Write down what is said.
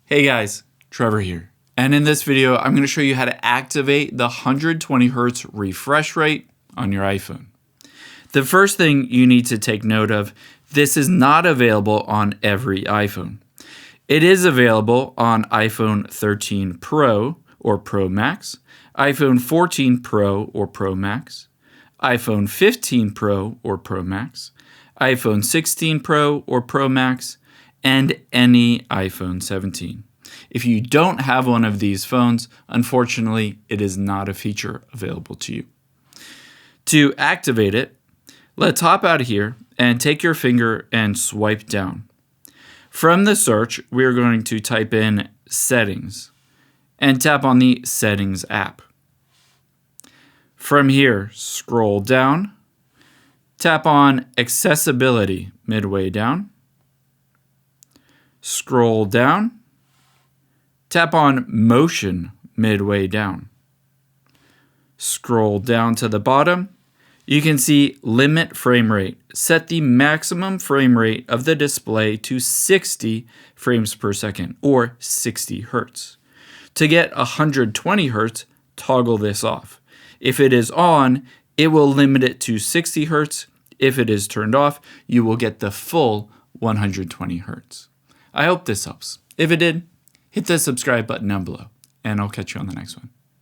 Hey guys, Trevor here. And in this video, I'm going to show you how to activate the 120 Hz refresh rate on your iPhone. The first thing you need to take note of, this is not available on every iPhone. It is available on iPhone 13 Pro or Pro Max, iPhone 14 Pro or Pro Max, iPhone 15 Pro or Pro Max, iPhone 16 Pro or Pro Max, and any iPhone 17. If you don't have one of these phones, unfortunately, it is not a feature available to you. To activate it, let's hop out of here and take your finger and swipe down. From the search, we're going to type in Settings and tap on the Settings app. From here, scroll down, tap on Accessibility midway down, scroll down, tap on Motion midway down. Scroll down to the bottom. You can see Limit Frame Rate. Set the maximum frame rate of the display to 60 frames per second, or 60 Hertz. To get 120 Hertz, toggle this off. If it is on, it will limit it to 60 Hertz. If it is turned off, you will get the full 120 Hertz. I hope this helps. If it did, hit the subscribe button down below, and I'll catch you on the next one.